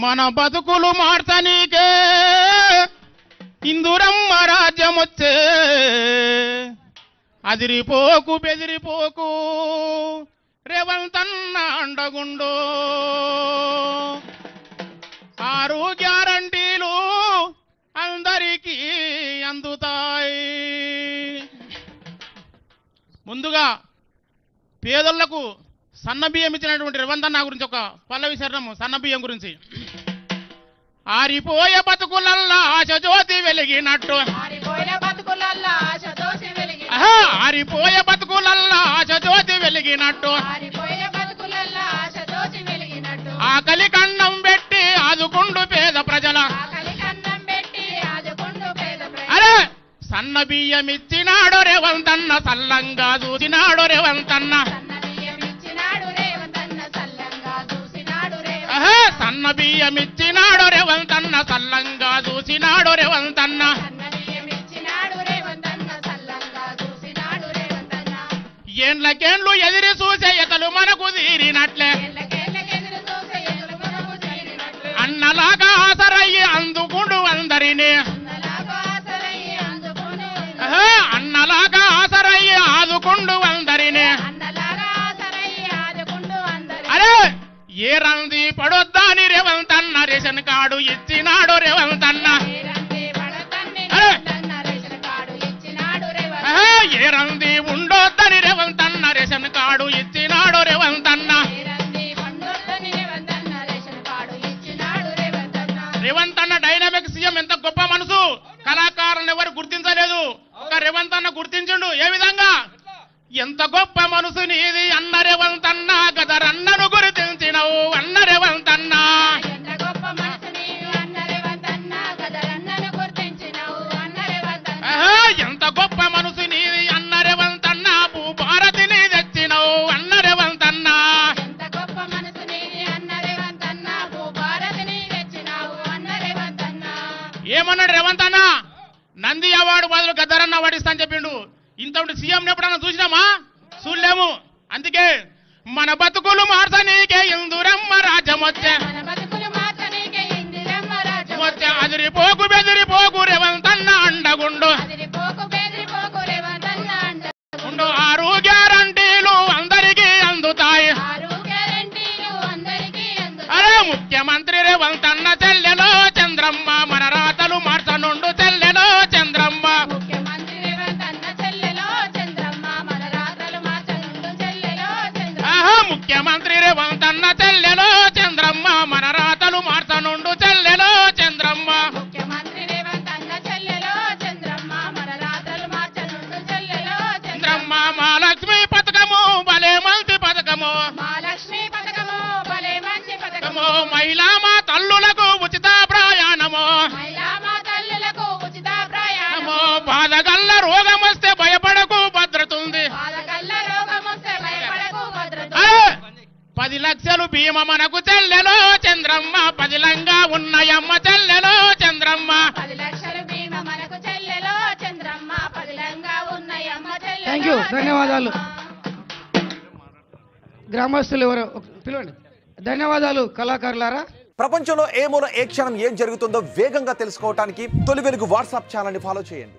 మన బతుకులు మార్చనీకే ఇందురమ్మ రాజ్యమొచ్చే అదిరిపోకు బెదిరిపోకు రేవంతన్న అండగుండో 6 గ్యారంటీలు అందరికీ అందుతాయి. ముందుగా పేదలకు సన్నబియ్యం ఇచ్చినటువంటి రేవంతన్న గురించి ఒక పల్లవి శరణము. సన్నబియ్యం గురించి ఆరిపోయే బతుకులల్లా ఆశ జ్యోతి వెలిగినట్టు, ఆరిపోయే బతుకులల్లా ఆశ జ్యోతి వెలిగినట్టు, ఆకలి కన్నం పెట్టి ఆదుకుండు పేద ప్రజల, అరే సన్న బియ్యం ఇచ్చినాడు రేవంతన్న సల్లంగా చూసినాడు రేవంతన్న, సన్న బియ్యం ఇచ్చినాడు రేవంతన్న సల్లంగా చూసినాడు రేవంతన్న. ఏండ్లకేండ్లు ఎదిరి చూసే ఎతలు మనకు తీరినట్లే, అన్నలాగా ఆసరయ్యి అందుకుండు అందరినీ, అన్నలాగా ఆసరయ్యి ఆదుకుండు అందరినీ. అరే ఏ రంది పడొద్దాని రేవంతన్న రేషన్ కార్డు ఇచ్చినాడు రేవంతన్న, ఏ రంది ఉండొద్దని రేవంతన్న రేషన్ కార్డు ఇచ్చినాడు రేవంతన్న. రేవంతన్న డైనామిక్ సీఎం ఎంత గొప్ప మనసు, కళాకారులను ఎవరు గుర్తించలేదు, ఒక రేవంతన్న గుర్తించుండు. ఏ విధంగా? ఎంత గొప్ప మనసు నీది అన్న రేవంతన్న, గదరన్నను గుర్తించినవు అన్న రేవంతన్న. ఎంత గొప్ప మనసు నీది అన్న రేవంతన్న, భూభారతిని తెచ్చినవు అన్న రేవంతన్న. ఏమన్నాడు రేవంతన్న? నంది అవార్డు బదులు గద్దరన్న అవార్డు అని చెప్పిండు. ఇంతటి సీఎం ఎప్పుడన్నా చూసినామా? చూడలేము. అందుకే మన బతుకులు మార్చనీకే ఇందురమ్మ రాజ్యమొచ్చే, అదిరిపోకు బెదిరిపోకు రేవంతన్న అండగుండు, 6 గ్యారంటీలు అందరికీ అందుతాయి. అరే ముఖ్యమంత్రి రేవంతన్న చెల్లెలో చంద్రమ్మ మన రాతలు మార్చనుండు చెల్లెలో చంద్రమ్మ. ముఖ్యమంత్రి రేవంతన్న చెల్లెలో చంద్రమ్మ మన రాతలు మార్చనుండు చెల్లెలో చంద్రమ్మ. చంద్రమ్మ మహాలక్ష్మి పథకము భలే మంచి పథకము, మహిళా మా తల్లులకు ఉచిత ప్రయాణము, బాధగల్ల రోగం వస్తే భయపడకు భద్రతుంది, 10 లక్షలు బీమా మనకు చెల్లెలో చంద్రమ్మ, పదిలంగా ఉన్నాయమ్మ చెల్లెలో చంద్రమ్మ. థ్యాంక్ యూ, ధన్యవాదాలు. గ్రామస్తులు ఎవరు పిలవండి. ధన్యవాదాలు కళాకారులారా. ప్రపంచంలో ఏ మూల ఏ క్షణం ఏం జరుగుతుందో వేగంగా తెలుసుకోవడానికి తొలి వెలుగు వాట్సాప్ ఛానల్ని ఫాలో చేయండి.